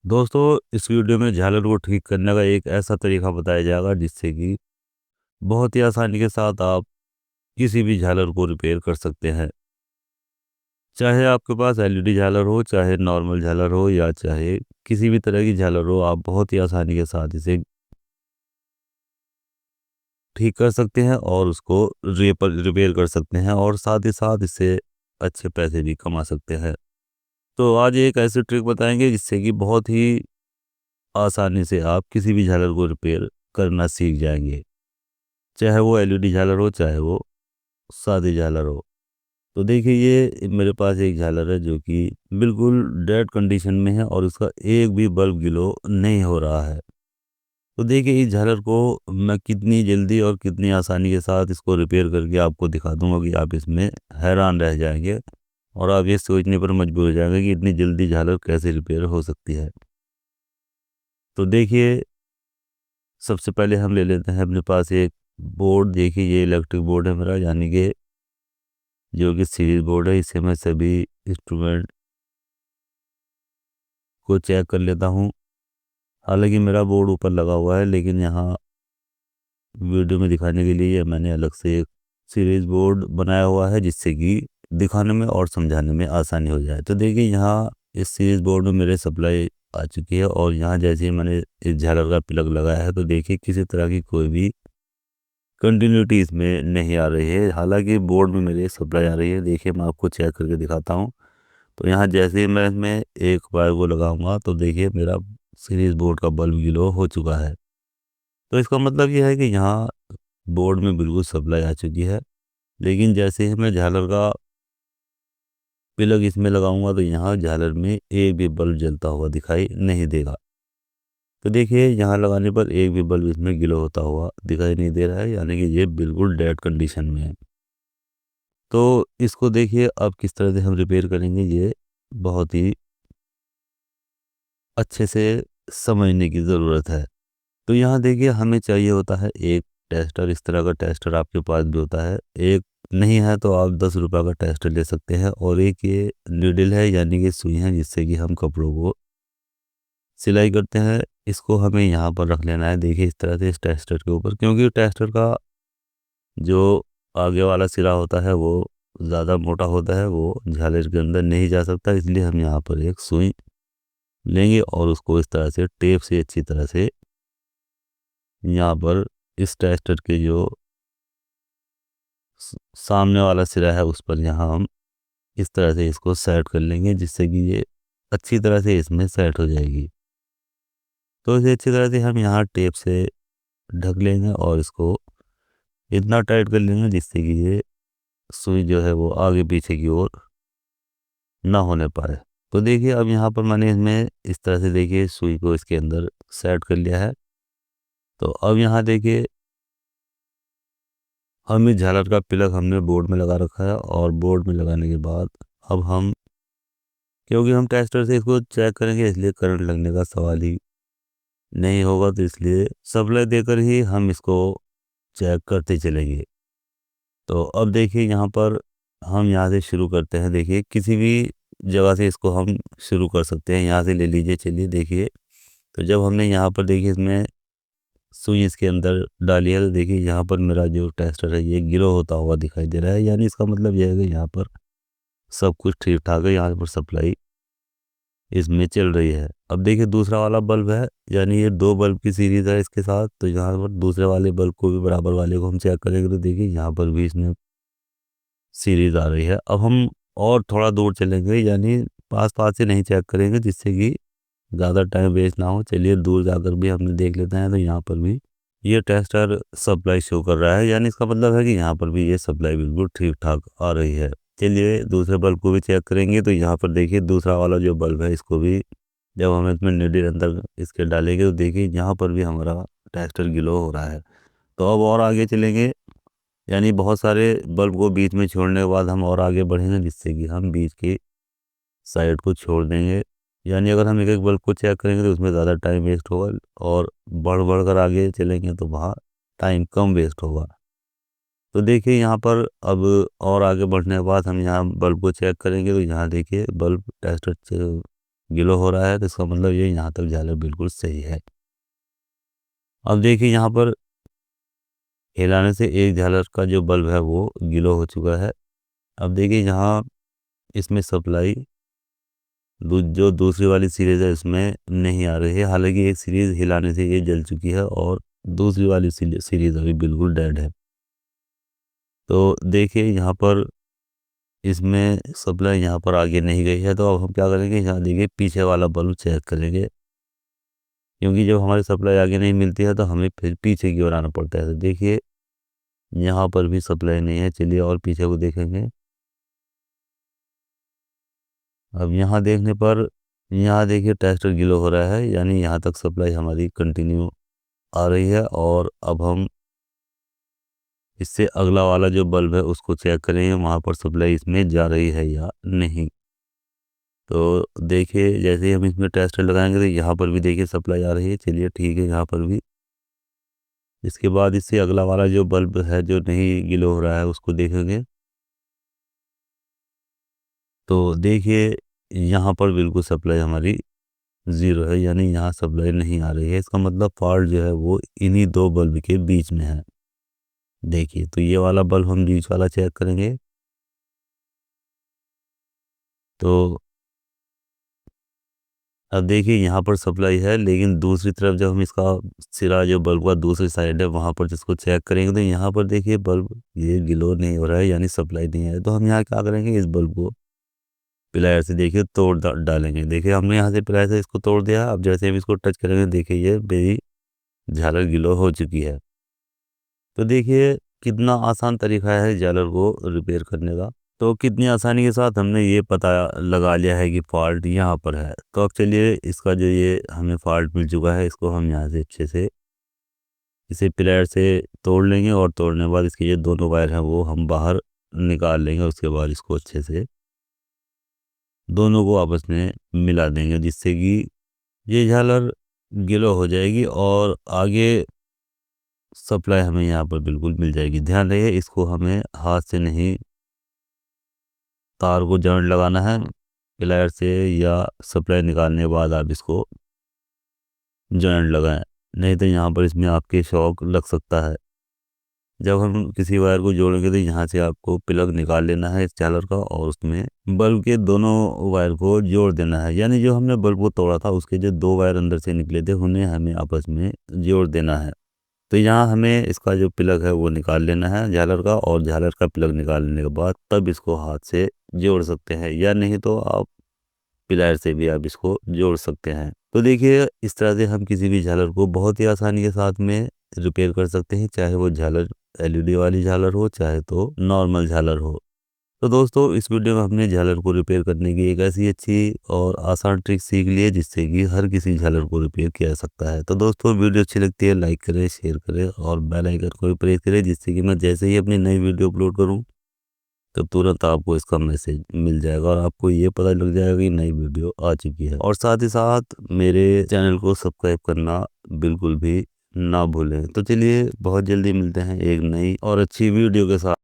दोस्तों, इस वीडियो में झालर को ठीक करने का एक ऐसा तरीका बताया जाएगा जिससे कि बहुत ही आसानी के साथ आप किसी भी झालर को रिपेयर कर सकते हैं। चाहे आपके पास एलईडी झालर हो, चाहे नॉर्मल झालर हो या चाहे किसी भी तरह की झालर हो, आप बहुत ही आसानी के साथ इसे ठीक कर सकते हैं और उसको रिपेयर कर सकते हैं और साथ ही साथ इससे अच्छे पैसे भी कमा सकते हैं। तो आज एक ऐसी ट्रिक बताएंगे जिससे कि बहुत ही आसानी से आप किसी भी झालर को रिपेयर करना सीख जाएंगे। चाहे वो एलईडी झालर हो, चाहे वो सादी झालर हो। तो देखिए, ये मेरे पास एक झालर है जो कि बिल्कुल डेड कंडीशन में है और उसका एक भी बल्ब ग्लो नहीं हो रहा है। तो देखिए, इस झालर को मैं कितनी जल्दी और कितनी आसानी के साथ इसको रिपेयर करके आपको दिखा दूंगा कि आप इसमें हैरान रह जाएंगे और आप ये सोचने पर मजबूर हो जाएंगे कि इतनी जल्दी झालर कैसे रिपेयर हो सकती है। तो देखिए, सबसे पहले हम ले लेते हैं अपने पास एक बोर्ड। देखिए, ये इलेक्ट्रिक बोर्ड है मेरा, यानी कि जो कि सीरीज बोर्ड है। इसे मैं सभी इंस्ट्रूमेंट को चेक कर लेता हूँ। हालांकि मेरा बोर्ड ऊपर लगा हुआ है, लेकिन यहाँ वीडियो में दिखाने के लिए मैंने अलग से एक सीरीज बोर्ड बनाया हुआ है जिससे कि दिखाने में और समझाने में आसानी हो जाए। तो देखिए, यहाँ इस सीरीज बोर्ड में मेरे सप्लाई आ चुकी है और यहाँ जैसे ही मैंने इस झालर का प्लग लगाया है तो देखिए किसी तरह की कोई भी कंटिन्यूटी इसमें नहीं आ रही है। हालांकि बोर्ड में मेरे सप्लाई आ रही है। देखिए, मैं आपको चेक करके दिखाता हूँ। तो यहाँ जैसे ही मैं इसमें एक वायर को लगाऊंगा तो देखिए मेरा सीरीज बोर्ड का बल्ब ग्लो हो चुका है। तो इसका मतलब यह है कि यहाँ बोर्ड में बिल्कुल सप्लाई आ चुकी है। लेकिन जैसे ही मैं झालर का प्लग इसमें लगाऊंगा तो यहाँ झालर में एक भी बल्ब जलता हुआ दिखाई नहीं देगा। तो देखिए, यहाँ लगाने पर एक भी बल्ब इसमें ग्लो होता हुआ दिखाई नहीं दे रहा है, यानी कि ये बिल्कुल डेड कंडीशन में है। तो इसको देखिए अब किस तरह से हम रिपेयर करेंगे, ये बहुत ही अच्छे से समझने की ज़रूरत है। तो यहाँ देखिए, हमें चाहिए होता है एक टेस्टर। इस तरह का टेस्टर आपके पास भी होता है। एक नहीं है तो आप 10 रुपये का टेस्टर ले सकते हैं। और एक ये नीडल है, यानी कि सुई है जिससे कि हम कपड़ों को सिलाई करते हैं। इसको हमें यहाँ पर रख लेना है। देखिए, इस तरह से इस टेस्टर के ऊपर, क्योंकि टेस्टर का जो आगे वाला सिरा होता है वो ज़्यादा मोटा होता है, वो झालर के अंदर नहीं जा सकता। इसलिए हम यहाँ पर एक सुई लेंगे और उसको इस तरह से टेप से अच्छी तरह से यहाँ पर इस टेस्टर के जो सामने वाला सिरा है उस पर यहाँ हम इस तरह से इसको सेट कर लेंगे, जिससे कि ये अच्छी तरह से इसमें सेट हो जाएगी। तो इसे अच्छी तरह से हम यहाँ टेप से ढक लेंगे और इसको इतना टाइट कर लेंगे जिससे कि ये सुई जो है वो आगे पीछे की ओर ना होने पाए। तो देखिए, अब यहाँ पर मैंने इसमें इस तरह से देखिए सुई को इसके अंदर सेट कर लिया है। तो अब यहाँ देखिए, हम इस झालर का प्लग हमने बोर्ड में लगा रखा है और बोर्ड में लगाने के बाद अब हम, क्योंकि हम टेस्टर से इसको चेक करेंगे इसलिए करंट लगने का सवाल ही नहीं होगा, तो इसलिए सप्लाई देकर ही हम इसको चेक करते चलेंगे। तो अब देखिए, यहाँ पर हम यहाँ से शुरू करते हैं। देखिए, किसी भी जगह से इसको हम शुरू कर सकते हैं। यहाँ से ले लीजिए। चलिए देखिए, तो जब हमने यहाँ पर देखिए इसमें सुई इसके अंदर डाली है तो देखिए यहाँ पर मेरा जो टेस्टर है ये ग्लो होता हुआ दिखाई दे रहा है, यानी इसका मतलब यह है कि यहाँ पर सब कुछ ठीक ठाक है। यहाँ पर सप्लाई इसमें चल रही है। अब देखिए, दूसरा वाला बल्ब है, यानी ये दो बल्ब की सीरीज है इसके साथ। तो यहाँ पर दूसरे वाले बल्ब को भी, बराबर वाले को हम चेक करेंगे तो देखिए यहाँ पर भी इसमें सीरीज आ रही है। अब हम और थोड़ा दूर चलेंगे, यानी पास पास से नहीं चेक करेंगे जिससे कि ज़्यादा टाइम वेस्ट ना हो। चलिए दूर जाकर भी हमने देख लेते हैं। तो यहाँ पर भी ये टेस्टर सप्लाई शो कर रहा है, यानी इसका मतलब है कि यहाँ पर भी ये सप्लाई बिल्कुल ठीक ठाक आ रही है। चलिए दूसरे बल्ब को भी चेक करेंगे। तो यहाँ पर देखिए, दूसरा वाला जो बल्ब है इसको भी जब हम इसमें नीडल अंदर इसके डालेंगे तो देखिए यहाँ पर भी हमारा टेस्टर ग्लो हो रहा है। तो अब और आगे चलेंगे, यानी बहुत सारे बल्ब को बीच में छोड़ने के बाद हम और आगे बढ़ेंगे जिससे कि हम बीच की साइड को छोड़ देंगे। यानी अगर हम एक एक बल्ब को चेक करेंगे तो उसमें ज़्यादा टाइम वेस्ट होगा और बढ़ बढ़ कर आगे चलेंगे तो वहाँ टाइम कम वेस्ट होगा। तो देखिए, यहाँ पर अब और आगे बढ़ने के बाद हम यहाँ बल्ब को चेक करेंगे तो यहाँ देखिए बल्ब टेस्टर गिलो हो रहा है तो इसका मतलब ये यहाँ तक झालर बिल्कुल सही है। अब देखिए यहाँ पर हिलाने से एक झालर का जो बल्ब है वो गिलो हो चुका है। अब देखिए यहाँ इसमें सप्लाई जो दूसरी वाली सीरीज है इसमें नहीं आ रही है, हालांकि एक सीरीज हिलाने से ये जल चुकी है और दूसरी वाली सीरीज अभी बिल्कुल डेड है। तो देखिए यहाँ पर इसमें सप्लाई यहाँ पर आगे नहीं गई है, तो अब हम क्या करेंगे, यहाँ देखिए पीछे वाला बल्ब चेक करेंगे, क्योंकि जब हमारी सप्लाई आगे नहीं मिलती है तो हमें फिर पीछे की ओर आना पड़ता है। तो देखिए यहाँ पर भी सप्लाई नहीं है, चलिए और पीछे को देखेंगे। अब यहाँ देखने पर यहाँ देखिए टेस्टर गिलो हो रहा है, यानी यहाँ तक सप्लाई हमारी कंटिन्यू आ रही है। और अब हम इससे अगला वाला जो बल्ब है उसको चेक करेंगे, वहाँ पर सप्लाई इसमें जा रही है या नहीं। तो देखिए जैसे ही हम इसमें टेस्टर लगाएंगे तो यहाँ पर भी देखिए सप्लाई आ रही है, चलिए ठीक है यहाँ पर भी। इसके बाद इससे अगला वाला जो बल्ब है जो नहीं गिलो हो रहा है उसको देखेंगे, तो देखिए यहाँ पर बिल्कुल सप्लाई हमारी ज़ीरो है, यानी यहाँ सप्लाई नहीं आ रही है। इसका मतलब फॉल्ट जो है वो इन्हीं दो बल्ब के बीच में है। देखिए तो ये वाला बल्ब हम बीच वाला चेक करेंगे, तो अब देखिए यहाँ पर सप्लाई है, लेकिन दूसरी तरफ जब हम इसका सिरा जो बल्ब का दूसरी साइड है वहाँ पर जिसको चेक करेंगे तो यहाँ पर देखिए बल्ब ये ग्लो नहीं हो रहा है, यानी सप्लाई नहीं है। तो हम यहाँ क्या करेंगे, इस बल्ब को प्लायर से देखिए तोड़ डालेंगे। देखिए हमने यहाँ से प्लायर से इसको तोड़ दिया। अब जैसे हम इसको टच करेंगे देखिए ये मेरी झालर गिलो हो चुकी है। तो देखिए कितना आसान तरीका है झालर को रिपेयर करने का। तो कितनी आसानी के साथ हमने ये पता लगा लिया है कि फॉल्ट यहाँ पर है। तो अब चलिए इसका जो ये हमें फॉल्ट मिल चुका है इसको हम यहाँ से अच्छे से इसे प्लेयर से तोड़ लेंगे, और तोड़ने के बाद इसके ये दोनों वायर हैं वो हम बाहर निकाल लेंगे। उसके बाद इसको अच्छे से दोनों को आपस में मिला देंगे, जिससे कि ये झालर गिलो हो जाएगी और आगे सप्लाई हमें यहाँ पर बिल्कुल मिल जाएगी। ध्यान रहे इसको हमें हाथ से नहीं, तार को जॉइंट लगाना है प्लायर से, या सप्लाई निकालने के बाद आप इसको जॉइंट लगाएं, नहीं तो यहाँ पर इसमें आपके शॉक लग सकता है। जब हम किसी वायर को जोड़ेंगे तो यहाँ से आपको प्लग निकाल लेना है इस झालर का, और उसमें बल्ब के दोनों वायर को जोड़ देना है। यानी जो हमने बल्ब को तोड़ा था उसके जो दो वायर अंदर से निकले थे उन्हें हमें आपस में जोड़ देना है। तो यहाँ हमें इसका जो प्लग है वो निकाल लेना है झालर का, और झालर का प्लग निकाल लेने के बाद तब इसको हाथ से जोड़ सकते हैं, या नहीं तो आप प्लायर से भी आप इसको जोड़ सकते हैं। तो देखिए इस तरह से हम किसी भी झालर को बहुत ही आसानी के साथ में रिपेयर कर सकते हैं, चाहे वो झालर एलईडी वाली झालर हो चाहे तो नॉर्मल झालर हो। तो दोस्तों इस वीडियो में हमने झालर को रिपेयर करने की एक ऐसी अच्छी और आसान ट्रिक सीख ली है जिससे कि हर किसी झालर को रिपेयर किया जा सकता है। तो दोस्तों वीडियो अच्छी लगती है लाइक करें, शेयर करें और बेल आइकन को भी प्रेस करें, जिससे कि मैं जैसे ही अपनी नई वीडियो अपलोड करूं तो तुरंत आपको इसका मैसेज मिल जाएगा और आपको ये पता लग जाएगा कि नई वीडियो आ चुकी है। और साथ ही साथ मेरे चैनल को सब्सक्राइब करना बिल्कुल भी ना भूलें। तो चलिए बहुत जल्दी मिलते हैं एक नई और अच्छी वीडियो के साथ।